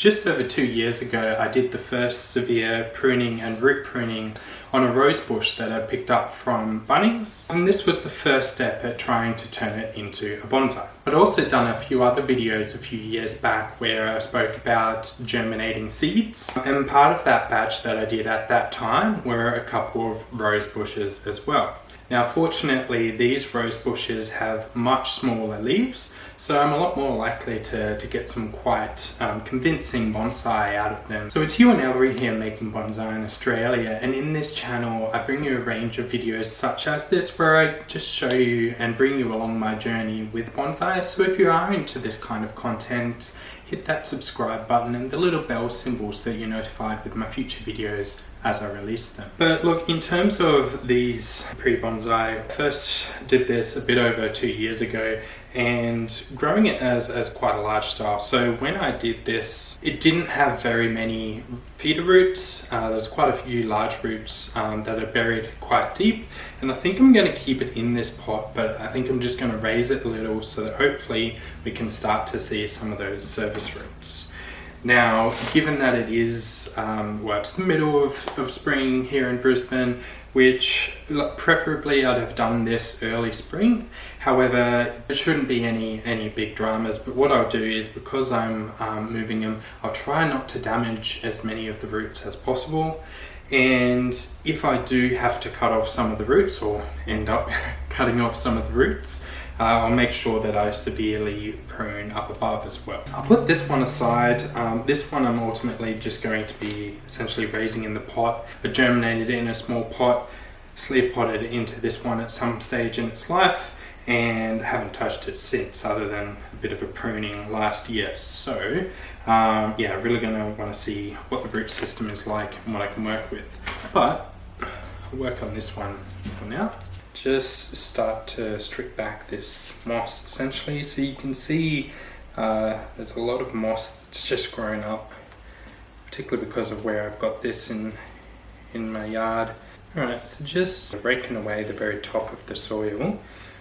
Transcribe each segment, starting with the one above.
Just over 2 years ago, I did the first severe pruning and root pruning on a rose bush that I picked up from Bunnings. And this was the first step at trying to turn it into a bonsai. I'd also done a few other videos a few years back where I spoke about germinating seeds. And part of that batch that I did at that time were a couple of rose bushes as well. Now fortunately these rose bushes have much smaller leaves, so I'm a lot more likely to get some quite convincing bonsai out of them. So it's Ewan Ellery here making bonsai in Australia, and in this channel I bring you a range of videos such as this where I just show you and bring you along my journey with bonsai. So if you are into this kind of content, hit that subscribe button and the little bell symbol so that you're notified with my future videos as I release them. But look, in terms of these pre-bonsai, first did this a bit over 2 years ago and growing it as quite a large style. So when I did this, it didn't have very many feeder roots. There's quite a few large roots that are buried quite deep, and I think I'm going to keep it in this pot, but I think I'm just going to raise it a little so that hopefully we can start to see some of those surface roots. Now, given that it is, it's the middle of spring here in Brisbane, which preferably I'd have done this early spring. However, there shouldn't be any big dramas, but what I'll do is, because I'm moving them, I'll try not to damage as many of the roots as possible. And if I do have to cut off some of the roots or end up cutting off some of the roots, I'll make sure that I severely prune up above as well. I'll put this one aside. This one I'm ultimately just going to be essentially raising in the pot. I germinated it in a small pot, sleeve potted into this one at some stage in its life, and haven't touched it since, other than a bit of a pruning last year. So yeah, really gonna want to see what the root system is like and what I can work with. But I'll work on this one for now. Just start to strip back this moss essentially, so you can see there's a lot of moss that's just grown up, particularly because of where I've got this in my yard. Alright, so just raking away the very top of the soil,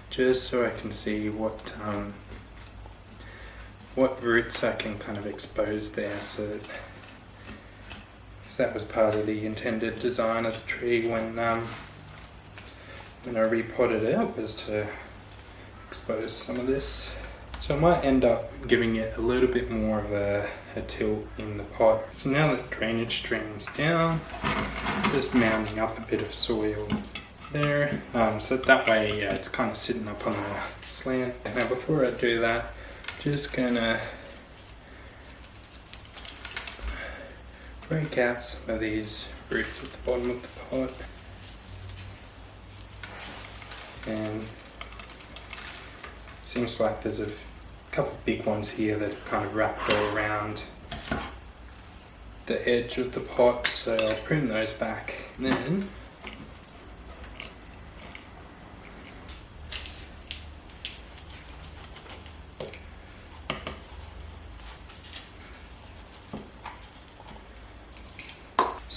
just so I can see what roots I can kind of expose there. So that was part of the intended design of the tree when I repotted it, was to expose some of this. So I might end up giving it a little bit more of a tilt in the pot. So now that drainage stream's down, just mounding up a bit of soil there. So that way, yeah, it's kind of sitting up on the slant. Now before I do that, just gonna break out some of these roots at the bottom of the pot. And seems like there's a couple of big ones here that have kind of wrapped all around the edge of the pot, so I'll prune those back. And then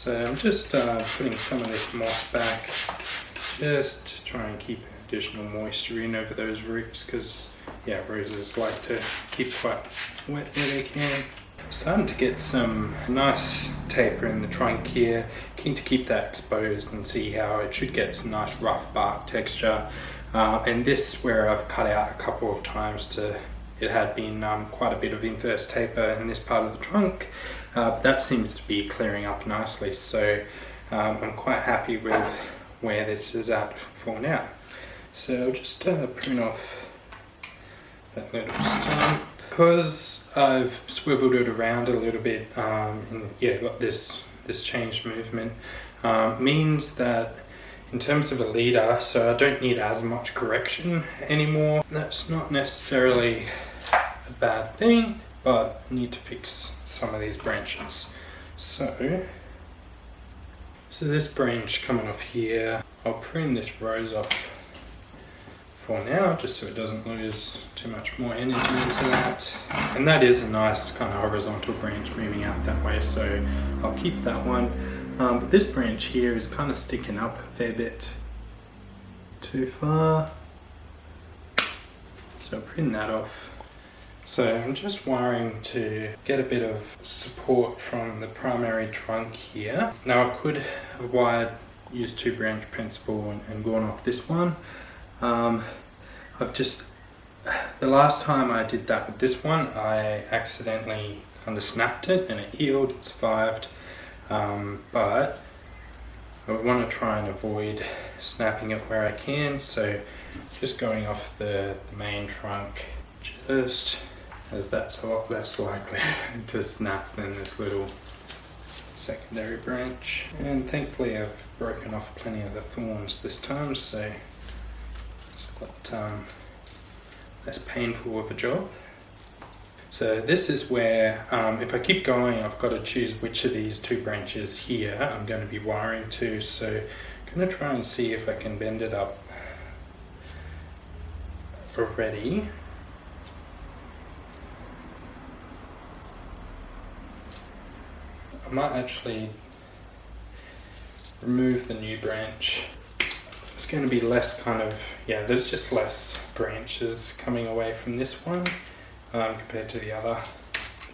I'm just putting some of this moss back, just to try and keep additional moisture in over those roots, because yeah, roses like to keep quite wet where they can. Starting to get some nice taper in the trunk here, keen to keep that exposed and see how it should get some nice rough bark texture. And this, where I've cut out a couple of times it had been quite a bit of inverse taper in this part of the trunk, but that seems to be clearing up nicely, so I'm quite happy with where this is at for now. So I'll just prune off that little stump. Because I've swiveled it around a little bit, and yeah, got this changed movement, means that in terms of a leader, so I don't need as much correction anymore. That's not necessarily a bad thing, but I need to fix some of these branches. So this branch coming off here, I'll prune this rose off for now, just so it doesn't lose too much more energy into that. And that is a nice kind of horizontal branch moving out that way, so I'll keep that one. But this branch here is kind of sticking up a fair bit too far, so I'll prune that off. So I'm just wiring to get a bit of support from the primary trunk here. Now I could have used 2-branch principle and gone off this one. The last time I did that with this one, I accidentally kind of snapped it and it healed, it survived, but I want to try and avoid snapping it where I can, so just going off the main trunk, just as that's a lot less likely to snap than this little secondary branch. And thankfully I've broken off plenty of the thorns this time, so it's a lot less painful of a job. So this is where, if I keep going, I've got to choose which of these 2 branches here I'm going to be wiring to. So I'm going to try and see if I can bend it up already. I might actually remove the new branch. It's going to be less there's just less branches coming away from this one compared to the other.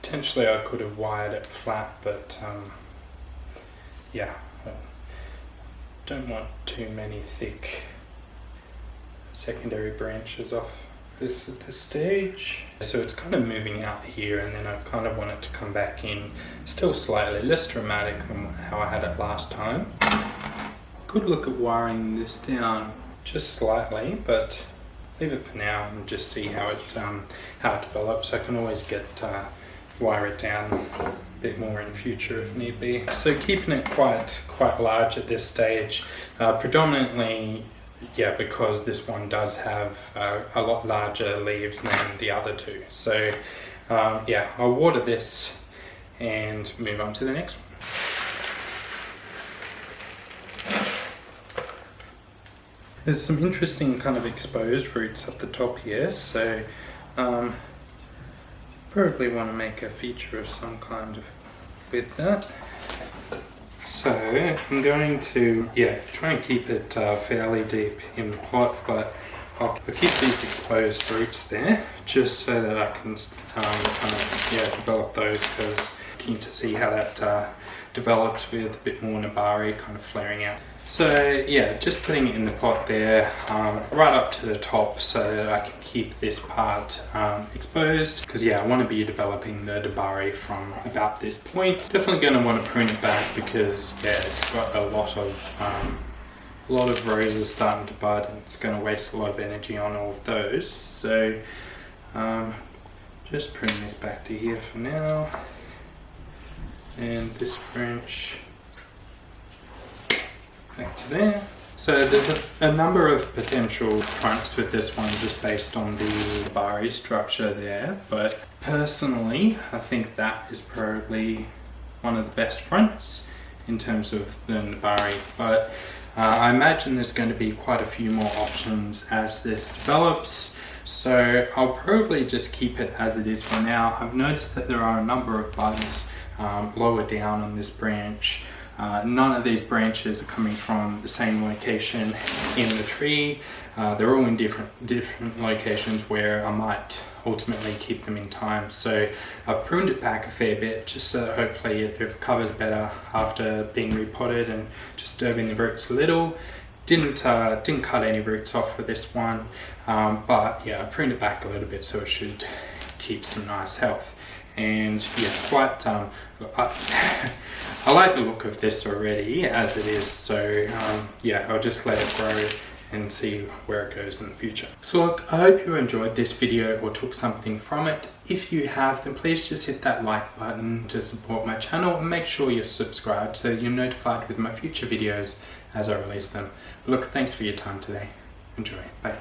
Potentially I could have wired it flat, but I don't want too many thick secondary branches off this at this stage. So it's kind of moving out here, and then I kind of want it to come back in still slightly less dramatic than how I had it last time. Could look at wiring this down just slightly, but leave it for now and just see how it develops. I can always wire it down a bit more in future if need be. So keeping it quite large at this stage, predominantly because this one does have a lot larger leaves than the other 2. So I'll water this and move on to the next one. There's some interesting kind of exposed roots up the top here, so probably want to make a feature of some kind with that. So I'm going to try and keep it fairly deep in the pot, but I'll keep these exposed roots there just so that I can develop those, because I'm keen to see how that develops with a bit more Nebari kind of flaring out. So just putting it in the pot there, right up to the top, so that I can keep this part exposed, because I want to be developing the Nebari from about this point. Definitely going to want to prune it back, because it's got a lot of roses starting to bud, and it's going to waste a lot of energy on all of those. So just prune this back to here for now, and this branch back to there. So there's a number of potential trunks with this one just based on the Nebari structure there, but personally I think that is probably one of the best fronts in terms of the Nebari, but I imagine there's going to be quite a few more options as this develops, so I'll probably just keep it as it is for now. I've noticed that there are a number of buds lower down on this branch. None of these branches are coming from the same location in the tree. They're all in different locations where I might ultimately keep them in time. So I've pruned it back a fair bit just so that hopefully it recovers better after being repotted and disturbing the roots a little. Didn't cut any roots off for this one, but I pruned it back a little bit so it should keep some nice health. And I like the look of this already as it is, so I'll just let it grow and see where it goes in the future. So look, I hope you enjoyed this video or took something from it. If you have, then please just hit that like button to support my channel, and make sure you're subscribed so that you're notified with my future videos as I release them. Look, thanks for your time today. Enjoy. Bye.